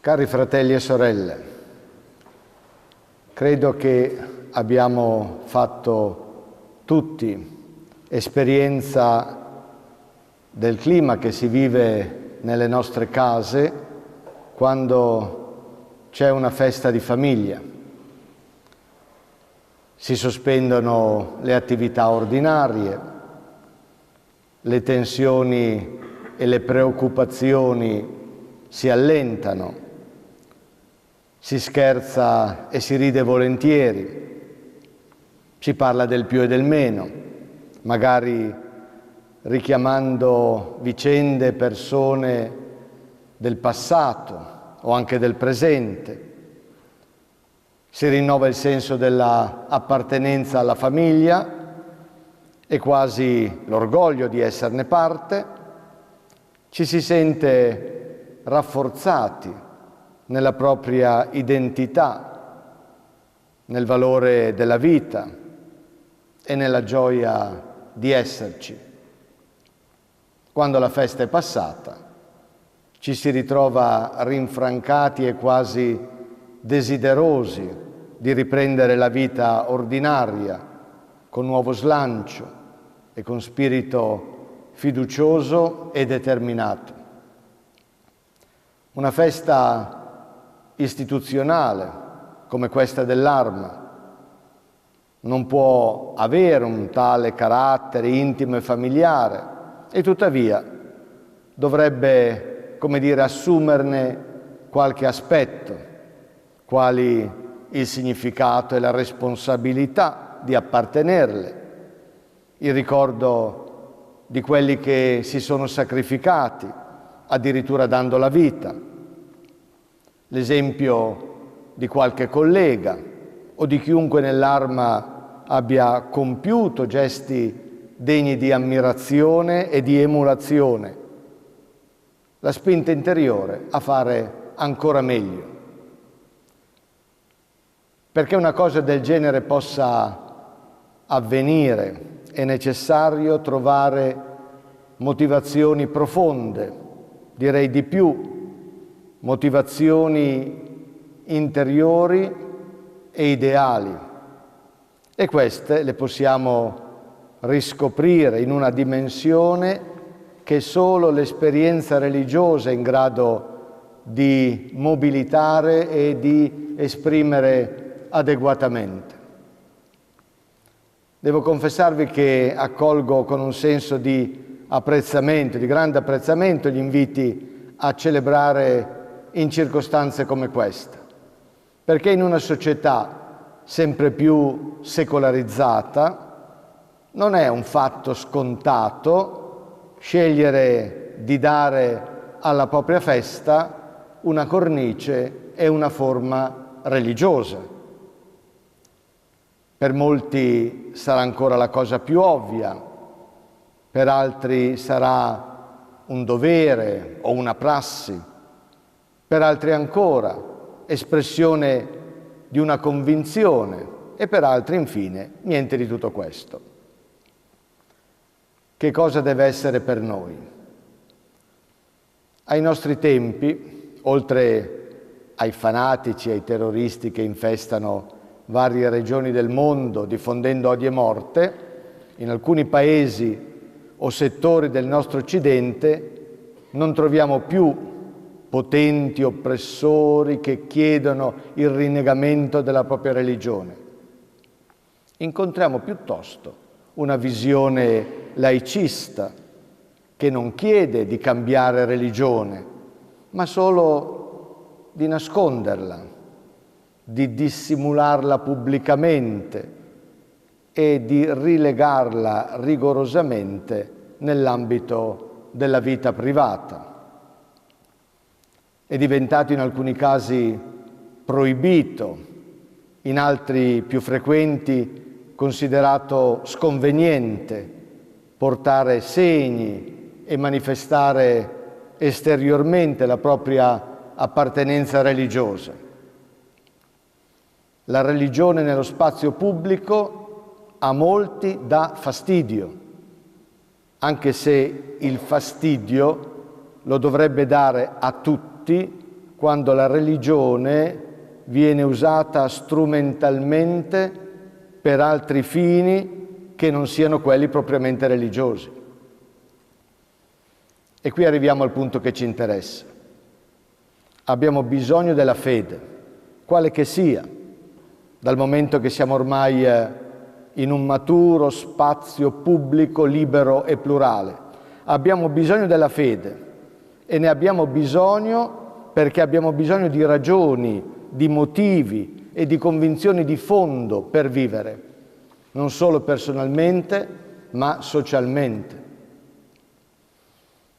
Cari fratelli e sorelle, credo che abbiamo fatto tutti esperienza del clima che si vive nelle nostre case quando c'è una festa di famiglia. Si sospendono le attività ordinarie, le tensioni e le preoccupazioni si allentano, si scherza e si ride volentieri, si parla del più e del meno, magari richiamando vicende, persone del passato o anche del presente. Si rinnova il senso della appartenenza alla famiglia e quasi l'orgoglio di esserne parte. Ci si sente rafforzati nella propria identità, nel valore della vita e nella gioia di esserci. Quando la festa è passata, ci si ritrova rinfrancati e quasi desiderosi di riprendere la vita ordinaria con nuovo slancio e con spirito fiducioso e determinato. Una festa istituzionale come questa dell'Arma non può avere un tale carattere intimo e familiare e tuttavia dovrebbe, assumerne qualche aspetto, quali il significato e la responsabilità di appartenerle, il ricordo di quelli che si sono sacrificati, addirittura dando la vita, l'esempio di qualche collega o di chiunque nell'Arma abbia compiuto gesti degni di ammirazione e di emulazione, la spinta interiore a fare ancora meglio. Perché una cosa del genere possa avvenire è necessario trovare motivazioni profonde, direi di più, motivazioni interiori e ideali. E queste le possiamo riscoprire in una dimensione che solo l'esperienza religiosa è in grado di mobilitare e di esprimere adeguatamente. Devo confessarvi che accolgo con un senso di apprezzamento, di grande apprezzamento, gli inviti a celebrare in circostanze come questa, perché in una società sempre più secolarizzata non è un fatto scontato scegliere di dare alla propria festa una cornice e una forma religiosa. Per molti sarà ancora la cosa più ovvia, per altri sarà un dovere o una prassi, per altri ancora espressione di una convinzione e per altri infine niente di tutto questo. Che cosa deve essere per noi? Ai nostri tempi, oltre ai fanatici e ai terroristi che infestano varie regioni del mondo diffondendo odio e morte, in alcuni paesi o settori del nostro Occidente non troviamo più potenti oppressori che chiedono il rinnegamento della propria religione. Incontriamo piuttosto una visione laicista che non chiede di cambiare religione, ma solo di nasconderla, di dissimularla pubblicamente e di rilegarla rigorosamente nell'ambito della vita privata. È diventato in alcuni casi proibito, in altri più frequenti considerato sconveniente portare segni e manifestare esteriormente la propria appartenenza religiosa. La religione nello spazio pubblico a molti dà fastidio, anche se il fastidio lo dovrebbe dare a tutti quando la religione viene usata strumentalmente per altri fini che non siano quelli propriamente religiosi. E qui arriviamo al punto che ci interessa. Abbiamo bisogno della fede, quale che sia, dal momento che siamo ormai in un maturo spazio pubblico, libero e plurale. Abbiamo bisogno della fede e ne abbiamo bisogno perché abbiamo bisogno di ragioni, di motivi e di convinzioni di fondo per vivere, non solo personalmente, ma socialmente.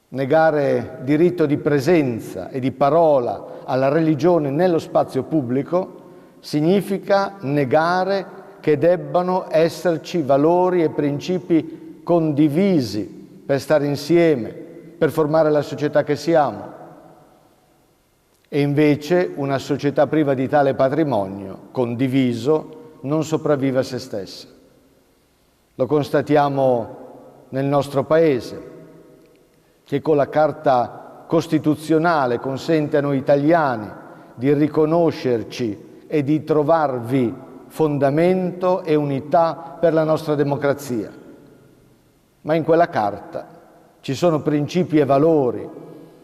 Negare diritto di presenza e di parola alla religione nello spazio pubblico significa negare che debbano esserci valori e principi condivisi per stare insieme, per formare la società che siamo. E invece una società priva di tale patrimonio condiviso non sopravvive a se stessa. Lo constatiamo nel nostro Paese, che con la Carta Costituzionale consente a noi italiani di riconoscerci e di trovarvi fondamento e unità per la nostra democrazia. Ma in quella Carta ci sono principi e valori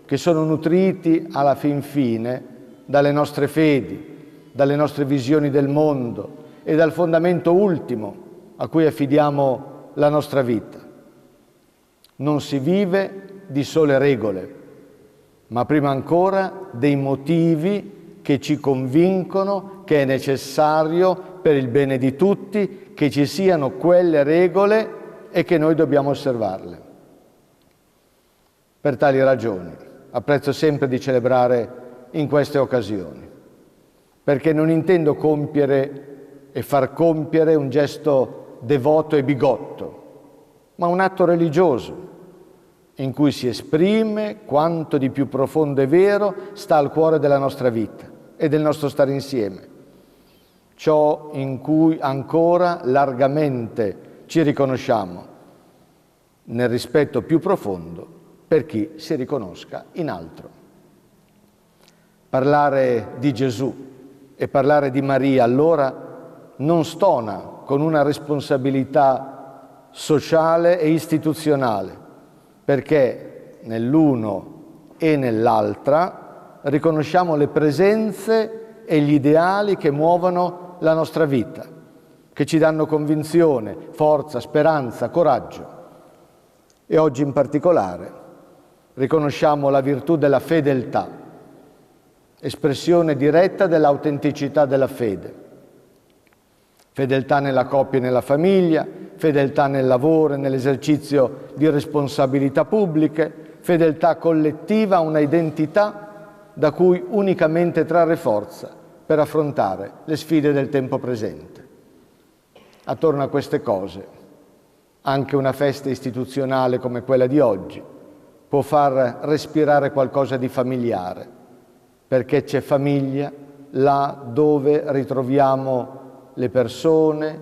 che sono nutriti alla fin fine dalle nostre fedi, dalle nostre visioni del mondo e dal fondamento ultimo a cui affidiamo la nostra vita. Non si vive di sole regole, ma prima ancora dei motivi che ci convincono che è necessario per il bene di tutti che ci siano quelle regole e che noi dobbiamo osservarle. Per tali ragioni apprezzo sempre di celebrare in queste occasioni, perché non intendo compiere e far compiere un gesto devoto e bigotto, ma un atto religioso in cui si esprime quanto di più profondo e vero sta al cuore della nostra vita e del nostro stare insieme, ciò in cui ancora largamente ci riconosciamo, nel rispetto più profondo per chi si riconosca in altro. Parlare di Gesù e parlare di Maria allora non stona con una responsabilità sociale e istituzionale, perché nell'uno e nell'altra riconosciamo le presenze e gli ideali che muovono la nostra vita, che ci danno convinzione, forza, speranza, coraggio. E oggi in particolare riconosciamo la virtù della fedeltà, espressione diretta dell'autenticità della fede. Fedeltà nella coppia e nella famiglia, fedeltà nel lavoro e nell'esercizio di responsabilità pubbliche, fedeltà collettiva a una identità da cui unicamente trarre forza per affrontare le sfide del tempo presente. Attorno a queste cose, anche una festa istituzionale come quella di oggi può far respirare qualcosa di familiare, perché c'è famiglia là dove ritroviamo le persone,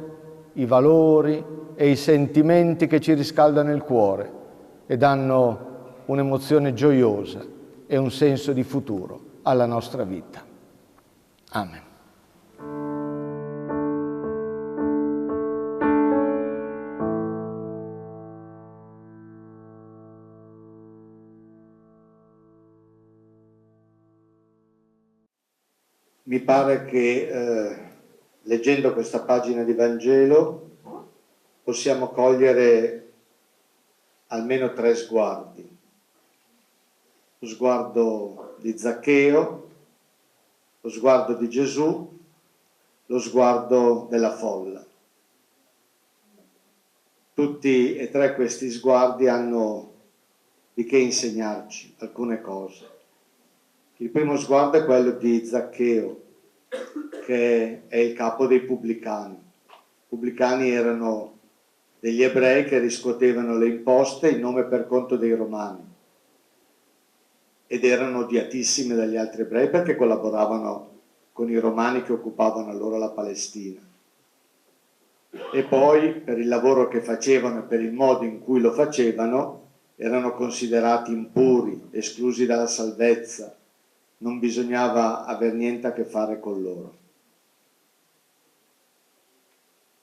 i valori e i sentimenti che ci riscaldano il cuore e danno un'emozione gioiosa e un senso di futuro alla nostra vita. Amen. Mi pare che leggendo questa pagina di Vangelo possiamo cogliere almeno 3 sguardi. Lo sguardo di Zaccheo, lo sguardo di Gesù, lo sguardo della folla. Tutti e 3 questi sguardi hanno di che insegnarci alcune cose. Il primo sguardo è quello di Zaccheo, che è il capo dei pubblicani. I pubblicani erano degli ebrei che riscuotevano le imposte in nome e per conto dei romani ed erano odiatissimi dagli altri ebrei perché collaboravano con i romani che occupavano allora la Palestina. E poi per il lavoro che facevano e per il modo in cui lo facevano erano considerati impuri, esclusi dalla salvezza, non bisognava aver niente a che fare con loro.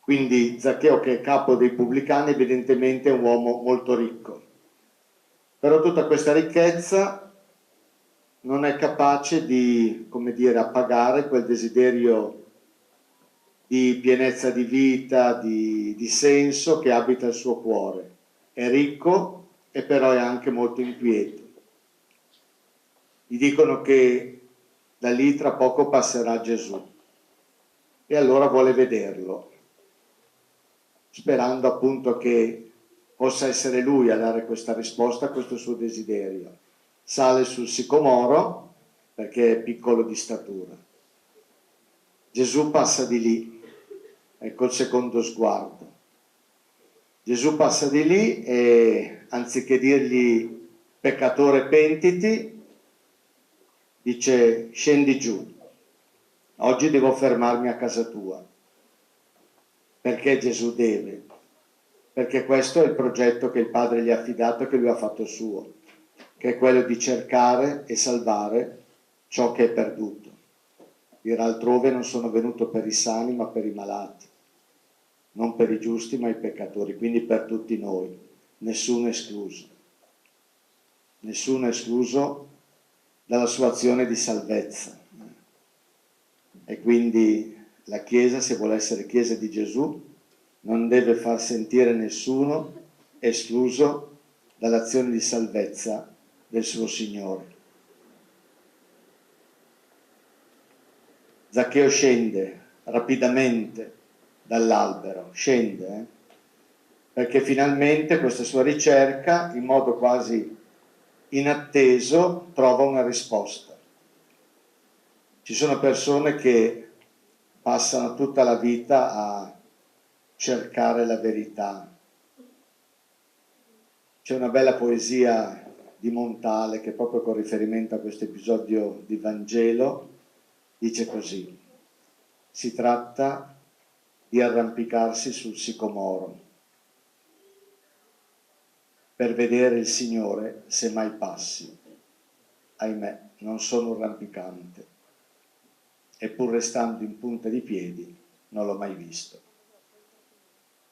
Quindi Zaccheo, che è capo dei pubblicani, evidentemente è un uomo molto ricco, però tutta questa ricchezza non è capace di, come dire, appagare quel desiderio di pienezza di vita, di senso che abita il suo cuore. È ricco e però è anche molto inquieto. Gli dicono che da lì tra poco passerà Gesù e allora vuole vederlo, sperando appunto che possa essere lui a dare questa risposta a questo suo desiderio. Sale sul sicomoro perché è piccolo di statura. Gesù passa di lì, ecco il secondo sguardo. Gesù passa di lì e anziché dirgli peccatore pentiti, dice scendi giù, oggi devo fermarmi a casa tua. Perché Gesù deve? Perché questo è il progetto che il Padre gli ha affidato e che lui ha fatto suo, che è quello di cercare e salvare ciò che è perduto. Dirà altrove: non sono venuto per i sani ma per i malati, non per i giusti ma i peccatori, quindi per tutti noi, nessuno escluso dalla sua azione di salvezza. E quindi la Chiesa, se vuole essere Chiesa di Gesù, non deve far sentire nessuno escluso dall'azione di salvezza del suo Signore. Zaccheo scende rapidamente dall'albero, perché finalmente questa sua ricerca, in modo quasi inatteso, trova una risposta. Ci sono persone che passano tutta la vita a cercare la verità. C'è una bella poesia di Montale che, proprio con riferimento a questo episodio di Vangelo, dice così: si tratta di arrampicarsi sul sicomoro per vedere il Signore se mai passi. Ahimè, non sono un rampicante e pur restando in punta di piedi non l'ho mai visto.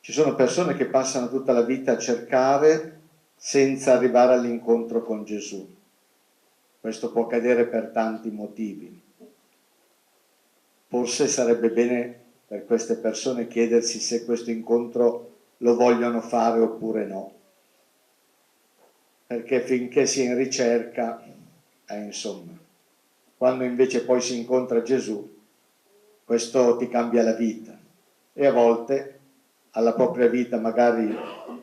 Ci sono persone che passano tutta la vita a cercare senza arrivare all'incontro con Gesù. Questo può accadere per tanti motivi. Forse sarebbe bene per queste persone chiedersi se questo incontro lo vogliono fare oppure no, perché finché si è in ricerca, insomma, quando invece poi si incontra Gesù, questo ti cambia la vita, e a volte alla propria vita magari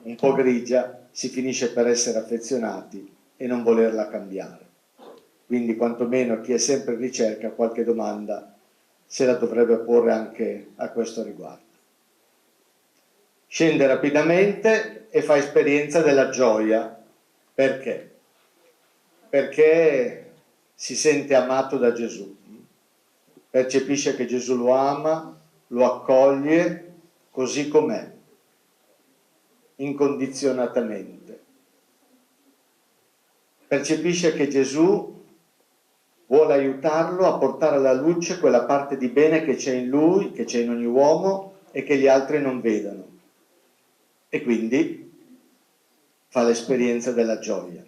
un po' grigia si finisce per essere affezionati e non volerla cambiare. Quindi quantomeno chi è sempre in ricerca qualche domanda se la dovrebbe porre anche a questo riguardo. Scende rapidamente e fa esperienza della gioia. Perché? Perché si sente amato da Gesù, percepisce che Gesù lo ama, lo accoglie così com'è, incondizionatamente. Percepisce che Gesù vuole aiutarlo a portare alla luce quella parte di bene che c'è in lui, che c'è in ogni uomo e che gli altri non vedono. E quindi fa l'esperienza della gioia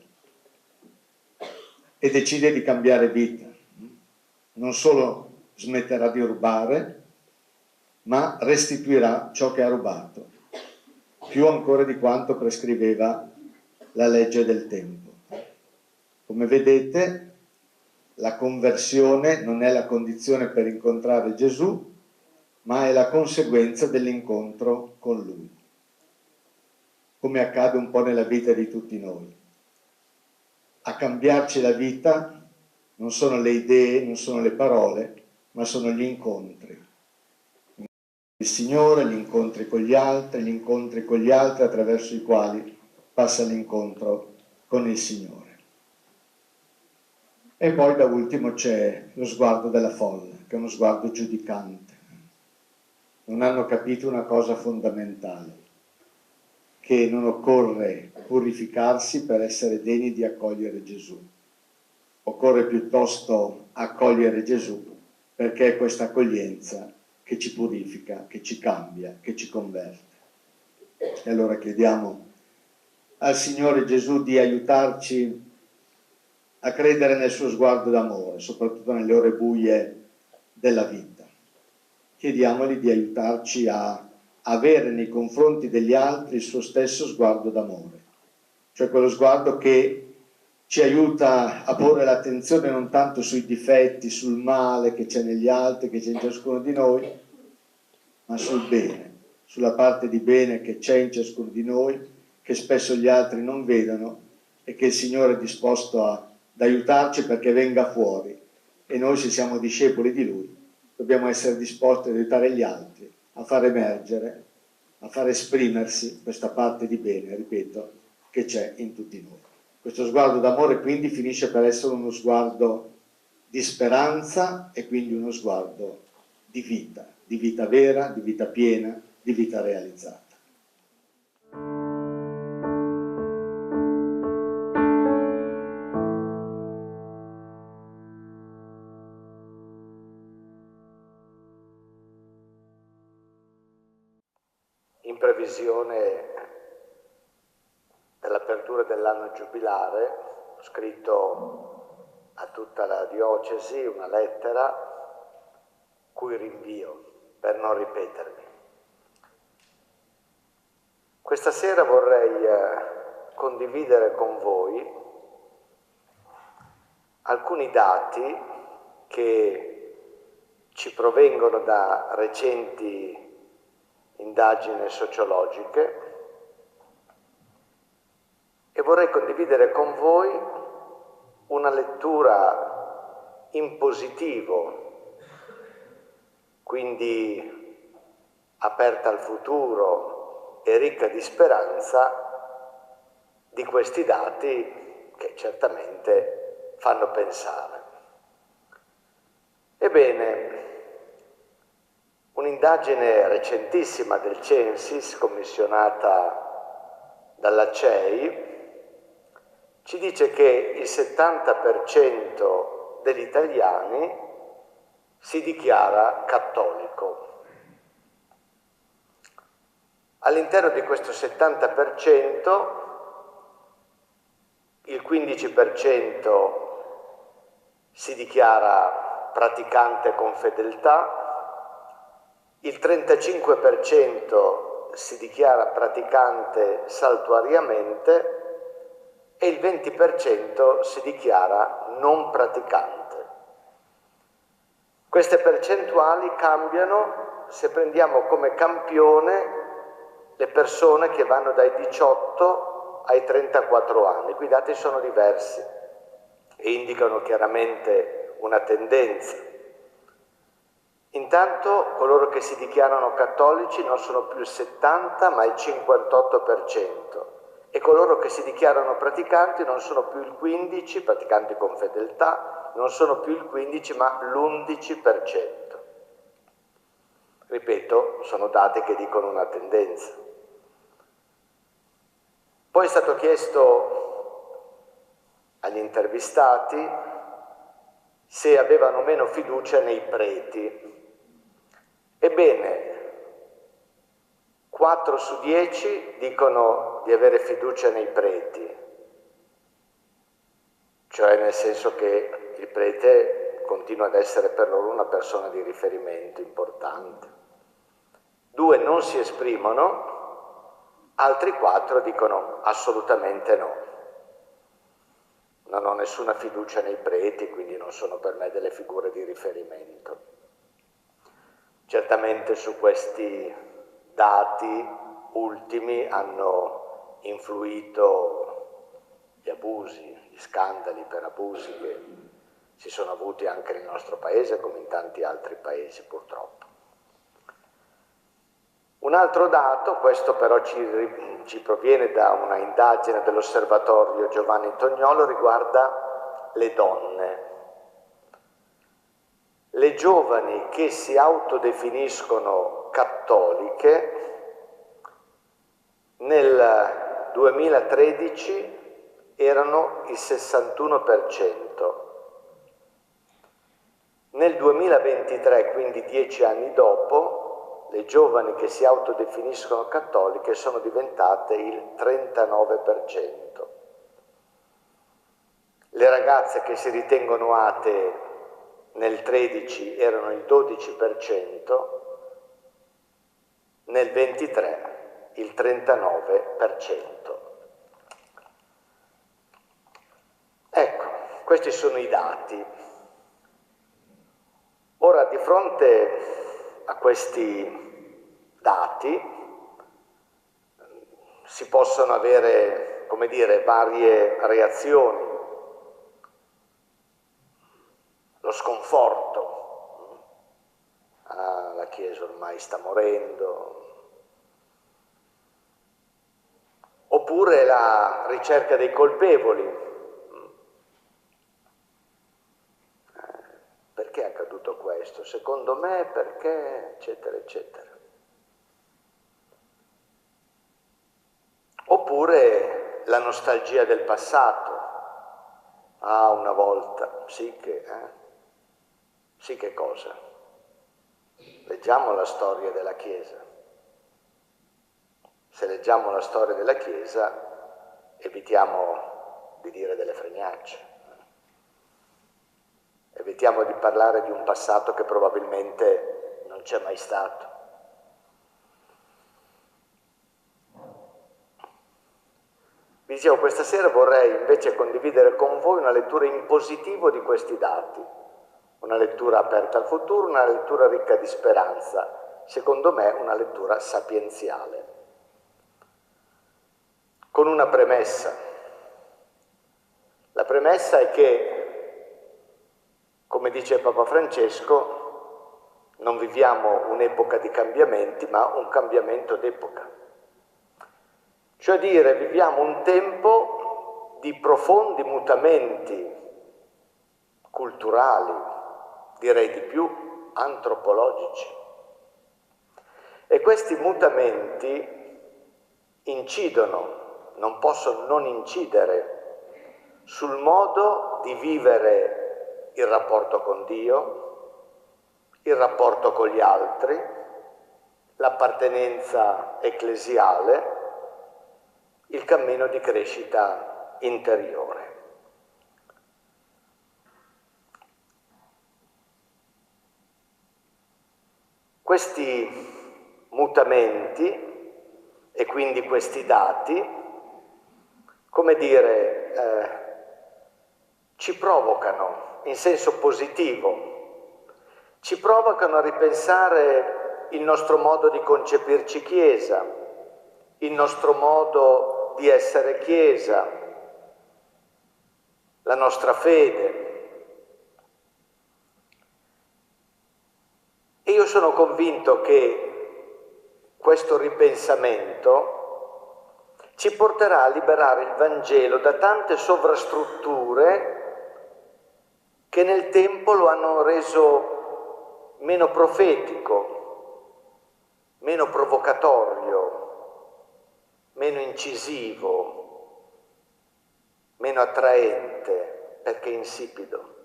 e decide di cambiare vita. Non solo smetterà di rubare, ma restituirà ciò che ha rubato, più ancora di quanto prescriveva la legge del tempo. Come vedete, la conversione non è la condizione per incontrare Gesù, ma è la conseguenza dell'incontro con Lui, come accade un po' nella vita di tutti noi. A cambiarci la vita non sono le idee, non sono le parole, ma sono gli incontri. Il Signore, gli incontri con gli altri attraverso i quali passa l'incontro con il Signore. E poi da ultimo c'è lo sguardo della folla, che è uno sguardo giudicante. Non hanno capito una cosa fondamentale, che non occorre purificarsi per essere degni di accogliere Gesù. occorre piuttosto accogliere Gesù, perché è questa accoglienza che ci purifica, che ci cambia, che ci converte. E allora chiediamo al Signore Gesù di aiutarci a credere nel suo sguardo d'amore, soprattutto nelle ore buie della vita. Chiediamogli di aiutarci a avere nei confronti degli altri il suo stesso sguardo d'amore, cioè quello sguardo che ci aiuta a porre l'attenzione non tanto sui difetti, sul male che c'è negli altri, che c'è in ciascuno di noi, ma sul bene, sulla parte di bene che c'è in ciascuno di noi, che spesso gli altri non vedono e che il Signore è disposto ad aiutarci perché venga fuori. E noi, se siamo discepoli di Lui, dobbiamo essere disposti ad aiutare gli altri a far emergere, a far esprimersi questa parte di bene, ripeto, che c'è in tutti noi. Questo sguardo d'amore quindi finisce per essere uno sguardo di speranza e quindi uno sguardo di vita vera, di vita piena, di vita realizzata. In previsione dell'apertura dell'anno giubilare, ho scritto a tutta la diocesi una lettera cui rinvio per non ripetermi. Questa sera vorrei condividere con voi alcuni dati che ci provengono da recenti indagini sociologiche e vorrei condividere con voi una lettura in positivo, quindi aperta al futuro e ricca di speranza, di questi dati che certamente fanno pensare. Ebbene, un'indagine recentissima del Censis, commissionata dalla CEI, ci dice che il 70% degli italiani si dichiara cattolico. All'interno di questo 70%, il 15% si dichiara praticante con fedeltà, il 35% si dichiara praticante saltuariamente e il 20% si dichiara non praticante. Queste percentuali cambiano se prendiamo come campione le persone che vanno dai 18 ai 34 anni. Qui i dati sono diversi e indicano chiaramente una tendenza. Intanto coloro che si dichiarano cattolici non sono più il 70 ma il 58% e coloro che si dichiarano praticanti non sono più il 15%, praticanti con fedeltà, non sono più il 15% ma l'11%. Ripeto, sono dati che dicono una tendenza. Poi è stato chiesto agli intervistati se avevano meno fiducia nei preti. Ebbene, 4 su 10 dicono di avere fiducia nei preti, cioè nel senso che il prete continua ad essere per loro una persona di riferimento importante. 2 non si esprimono, altri 4 dicono assolutamente no. Non ho nessuna fiducia nei preti, quindi non sono per me delle figure di riferimento. Certamente su questi dati ultimi hanno influito gli abusi, gli scandali per abusi che si sono avuti anche nel nostro paese come in tanti altri paesi purtroppo. Un altro dato, questo però ci proviene da una indagine dell'Osservatorio Giovanni Tognolo, riguarda le donne. Le giovani che si autodefiniscono cattoliche nel 2013 erano il 61%, Nel 2023, quindi 10 anni dopo, le giovani che si autodefiniscono cattoliche sono diventate il 39%. Le ragazze che si ritengono atee nel 13 erano il 12%, nel 23 il 39%. Ecco, questi sono i dati. Ora, di fronte a questi dati si possono avere, come dire, varie reazioni. Lo sconforto, la Chiesa ormai sta morendo, oppure la ricerca dei colpevoli. Perché è accaduto questo? Secondo me perché, eccetera, eccetera. Oppure la nostalgia del passato. Ah, una volta, sì che cosa? Leggiamo la storia della Chiesa. Se leggiamo la storia della Chiesa, evitiamo di dire delle fregnacce. Evitiamo di parlare di un passato che probabilmente non c'è mai stato. Vi dicevo, questa sera vorrei invece condividere con voi una lettura in positivo di questi dati, una lettura aperta al futuro, una lettura ricca di speranza, secondo me una lettura sapienziale. Con una premessa. La premessa è che, come dice Papa Francesco, non viviamo un'epoca di cambiamenti, ma un cambiamento d'epoca. Cioè dire, viviamo un tempo di profondi mutamenti culturali, direi di più, antropologici. E questi mutamenti incidono, non possono non incidere, sul modo di vivere il rapporto con Dio, il rapporto con gli altri, l'appartenenza ecclesiale, il cammino di crescita interiore. Questi mutamenti e quindi questi dati, come dire, ci provocano in senso positivo, ci provocano a ripensare il nostro modo di concepirci Chiesa, il nostro modo di essere Chiesa, la nostra fede. E io sono convinto che questo ripensamento ci porterà a liberare il Vangelo da tante sovrastrutture che nel tempo lo hanno reso meno profetico, meno provocatorio, meno incisivo, meno attraente, perché insipido.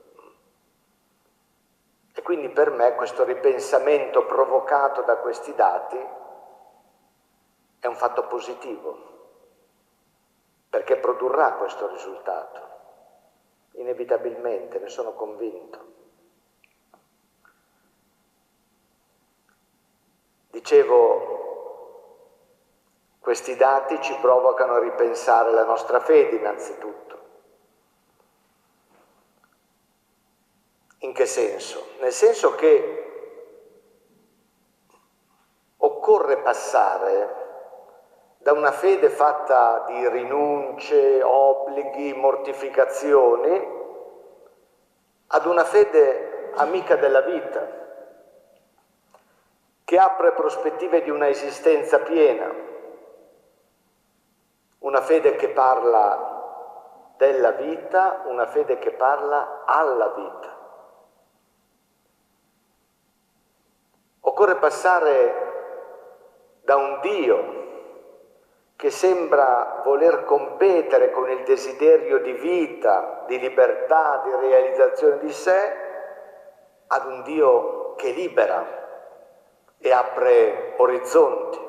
E quindi per me questo ripensamento provocato da questi dati è un fatto positivo, perché produrrà questo risultato, inevitabilmente, ne sono convinto. Dicevo, questi dati ci provocano a ripensare la nostra fede innanzitutto. In che senso? Nel senso che occorre passare da una fede fatta di rinunce, obblighi, mortificazioni, ad una fede amica della vita, che apre prospettive di una esistenza piena, una fede che parla della vita, una fede che parla alla vita. Occorre passare da un Dio che sembra voler competere con il desiderio di vita, di libertà, di realizzazione di sé, ad un Dio che libera e apre orizzonti.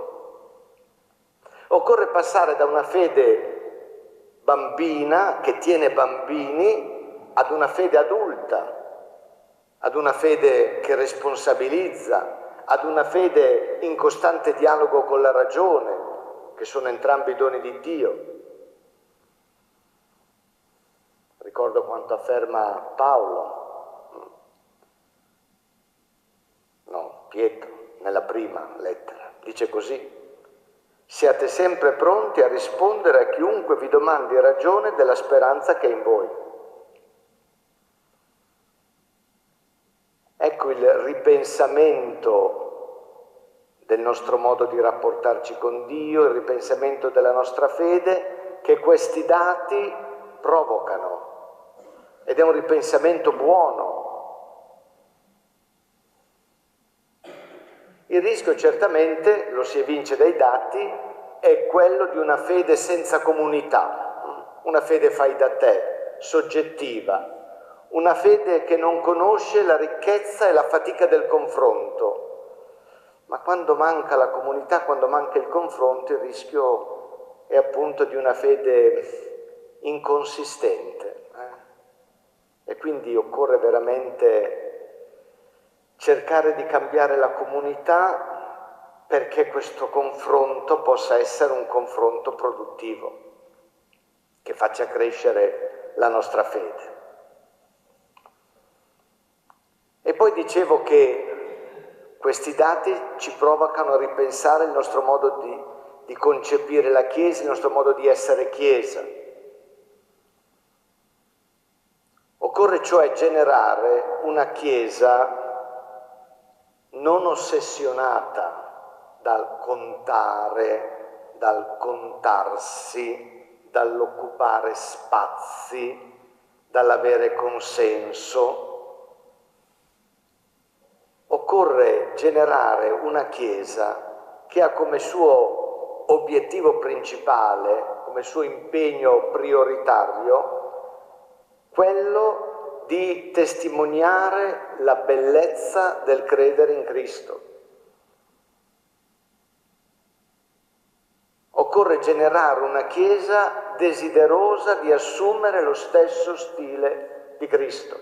Occorre passare da una fede bambina che tiene bambini ad una fede adulta, ad una fede che responsabilizza, ad una fede in costante dialogo con la ragione, che sono entrambi doni di Dio. Ricordo quanto afferma Pietro, nella prima lettera. Dice così: siate sempre pronti a rispondere a chiunque vi domandi ragione della speranza che è in voi. Ecco il ripensamento del nostro modo di rapportarci con Dio, il ripensamento della nostra fede che questi dati provocano. Ed è un ripensamento buono. Il rischio certamente, lo si evince dai dati, è quello di una fede senza comunità, una fede fai da te, soggettiva, una fede che non conosce la ricchezza e la fatica del confronto. Ma quando manca la comunità, quando manca il confronto, il rischio è appunto di una fede inconsistente. E quindi occorre veramente cercare di cambiare la comunità perché questo confronto possa essere un confronto produttivo, che faccia crescere la nostra fede. E poi dicevo che questi dati ci provocano a ripensare il nostro modo di concepire la Chiesa, il nostro modo di essere Chiesa. Occorre cioè generare una Chiesa non ossessionata dal contare, dal contarsi, dall'occupare spazi, dall'avere consenso. Occorre generare una Chiesa che ha come suo obiettivo principale, come suo impegno prioritario, quello di testimoniare la bellezza del credere in Cristo. Occorre generare una Chiesa desiderosa di assumere lo stesso stile di Cristo.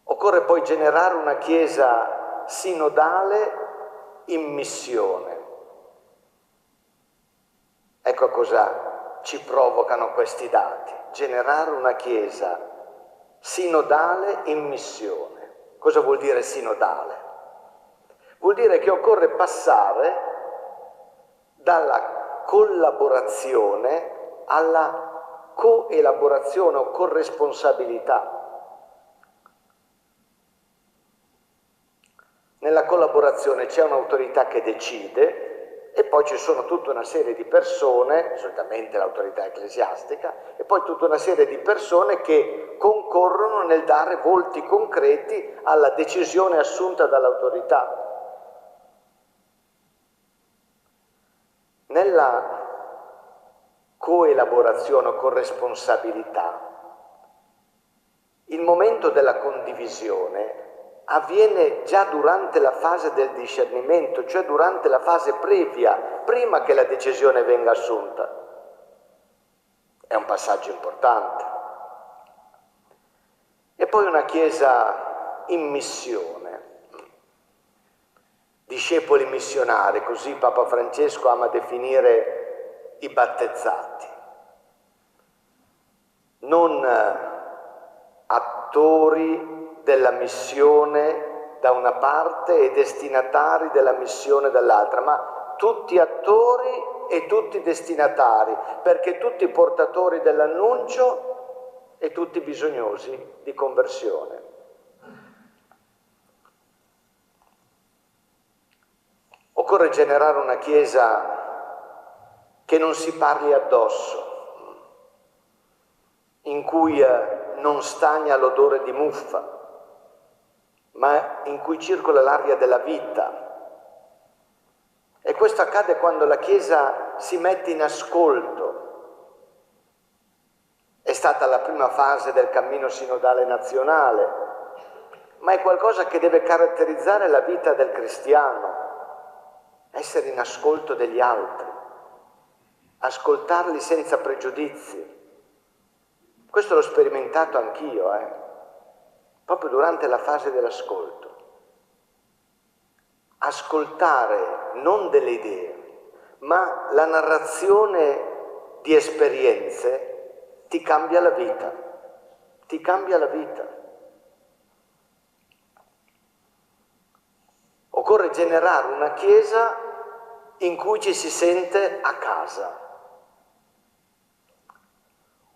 Occorre poi generare una Chiesa sinodale in missione. Ecco a cosa ci provocano questi dati. Generare una Chiesa sinodale in missione. Cosa vuol dire sinodale? Vuol dire che occorre passare dalla collaborazione alla coelaborazione o corresponsabilità. Nella collaborazione c'è un'autorità che decide e poi ci sono tutta una serie di persone, solitamente l'autorità ecclesiastica, e poi tutta una serie di persone che concorrono nel dare volti concreti alla decisione assunta dall'autorità. Nella coelaborazione o corresponsabilità, il momento della condivisione avviene già durante la fase del discernimento, cioè durante la fase previa, prima che la decisione venga assunta. È un passaggio importante. E poi una Chiesa in missione, discepoli missionari, così Papa Francesco ama definire i battezzati. Non attori della missione da una parte e destinatari della missione dall'altra, ma tutti attori e tutti destinatari, perché tutti portatori dell'annuncio e tutti bisognosi di conversione. Occorre generare una Chiesa che non si parli addosso, in cui non stagna l'odore di muffa, ma in cui circola l'aria della vita. E questo accade quando la Chiesa si mette in ascolto, è stata passata la prima fase del cammino sinodale nazionale, ma è qualcosa che deve caratterizzare la vita del cristiano, essere in ascolto degli altri, ascoltarli senza pregiudizi. Questo l'ho sperimentato anch'io, proprio durante la fase dell'ascolto. Ascoltare non delle idee, ma la narrazione di esperienze ti cambia la vita, ti cambia la vita. Occorre generare una chiesa in cui ci si sente a casa.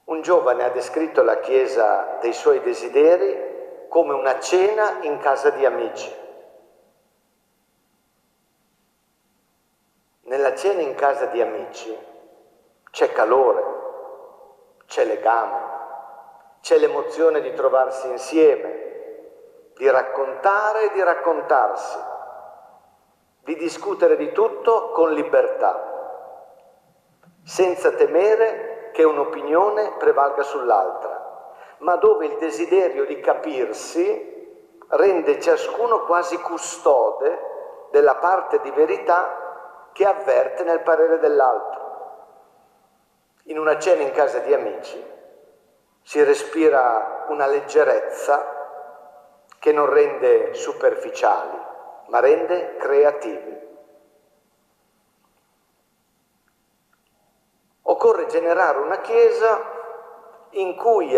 Un giovane ha descritto la chiesa dei suoi desideri come una cena in casa di amici. Nella cena in casa di amici c'è calore, c'è legame, c'è l'emozione di trovarsi insieme, di raccontare e di raccontarsi, di discutere di tutto con libertà, senza temere che un'opinione prevalga sull'altra, ma dove il desiderio di capirsi rende ciascuno quasi custode della parte di verità che avverte nel parere dell'altro. In una cena in casa di amici si respira una leggerezza che non rende superficiali, ma rende creativi. Occorre generare una chiesa in cui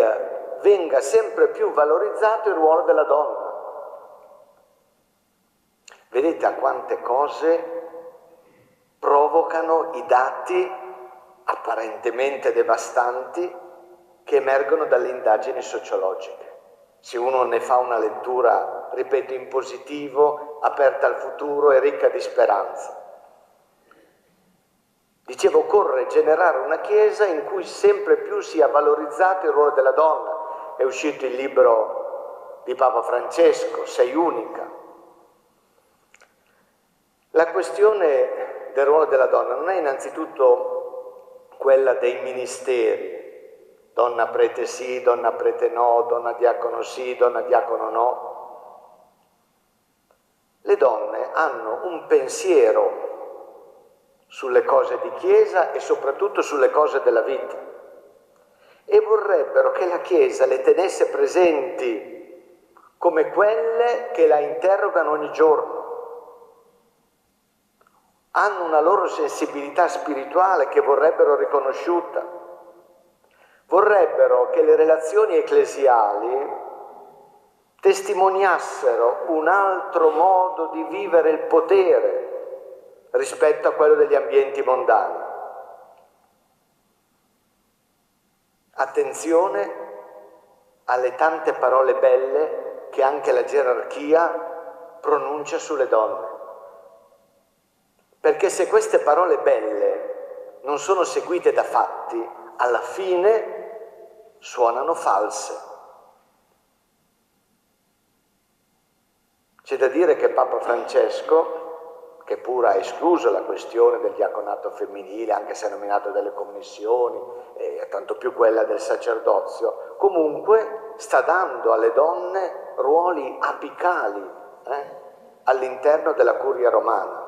venga sempre più valorizzato il ruolo della donna. Vedete a quante cose provocano i dati apparentemente devastanti che emergono dalle indagini sociologiche. Se uno ne fa una lettura, ripeto, in positivo, aperta al futuro e ricca di speranza. Dicevo, occorre generare una chiesa in cui sempre più sia valorizzato il ruolo della donna. È uscito il libro di Papa Francesco, Sei unica. La questione del ruolo della donna non è innanzitutto quella dei ministeri, donna prete sì, donna prete no, donna diacono sì, donna diacono no. Le donne hanno un pensiero sulle cose di Chiesa e soprattutto sulle cose della vita e vorrebbero che la Chiesa le tenesse presenti come quelle che la interrogano ogni giorno. Hanno una loro sensibilità spirituale che vorrebbero riconosciuta. Vorrebbero che le relazioni ecclesiali testimoniassero un altro modo di vivere il potere rispetto a quello degli ambienti mondani. Attenzione alle tante parole belle che anche la gerarchia pronuncia sulle donne. Perché se queste parole belle non sono seguite da fatti, alla fine suonano false. C'è da dire che Papa Francesco, che pure ha escluso la questione del diaconato femminile, anche se ha nominato delle commissioni, e tanto più quella del sacerdozio, comunque sta dando alle donne ruoli apicali all'interno della curia romana.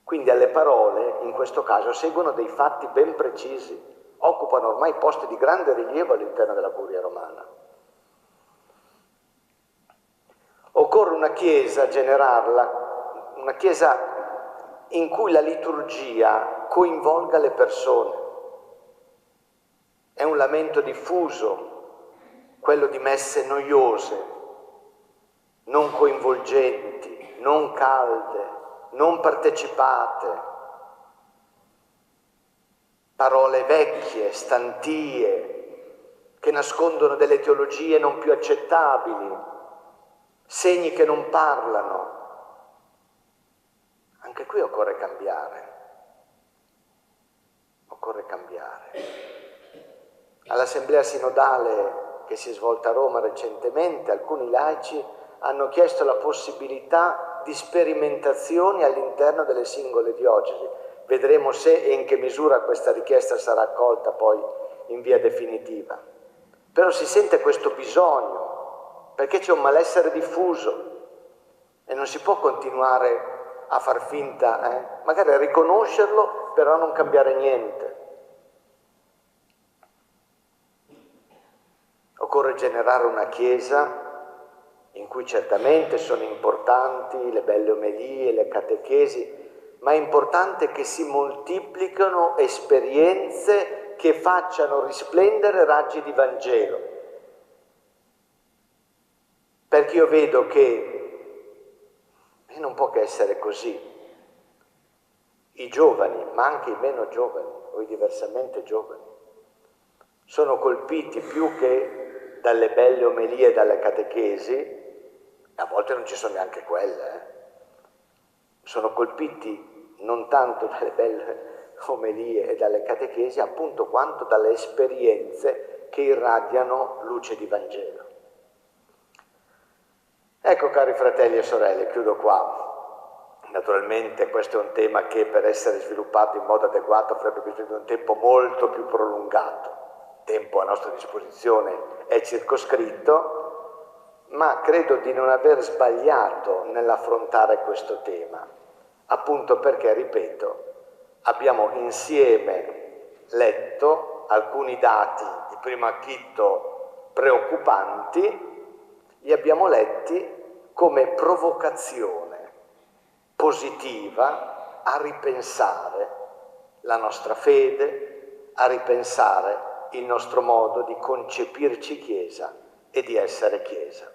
Quindi alle parole, in questo caso, seguono dei fatti ben precisi, occupano ormai posti di grande rilievo all'interno della curia romana. Occorre una chiesa, generarla, una chiesa in cui la liturgia coinvolga le persone. È un lamento diffuso, quello di messe noiose, non coinvolgenti, non calde, non partecipate, parole vecchie, stantie, che nascondono delle teologie non più accettabili, segni che non parlano. Anche qui occorre cambiare. Occorre cambiare. All'Assemblea Sinodale che si è svolta a Roma recentemente, alcuni laici hanno chiesto la possibilità di sperimentazioni all'interno delle singole diocesi. Vedremo se e in che misura questa richiesta sarà accolta poi in via definitiva, però si sente questo bisogno, perché c'è un malessere diffuso e non si può continuare a far finta, magari a riconoscerlo, però non cambiare niente. Occorre generare una Chiesa in cui certamente sono importanti le belle omelie, le catechesi, ma è importante che si moltiplichino esperienze che facciano risplendere raggi di Vangelo. Perché io vedo che non può che essere così. I giovani, ma anche i meno giovani, o i diversamente giovani, sono colpiti più che dalle belle omelie e dalle catechesi, a volte non ci sono neanche quelle, sono colpiti non tanto dalle belle omelie e dalle catechesi, appunto quanto dalle esperienze che irradiano luce di Vangelo. Ecco, cari fratelli e sorelle, chiudo qua. Naturalmente questo è un tema che per essere sviluppato in modo adeguato avrebbe bisogno di un tempo molto più prolungato. Il tempo a nostra disposizione è circoscritto, ma credo di non aver sbagliato nell'affrontare questo tema, appunto perché, ripeto, abbiamo insieme letto alcuni dati di primo acchito preoccupanti, li abbiamo letti come provocazione positiva a ripensare la nostra fede, a ripensare il nostro modo di concepirci Chiesa e di essere Chiesa.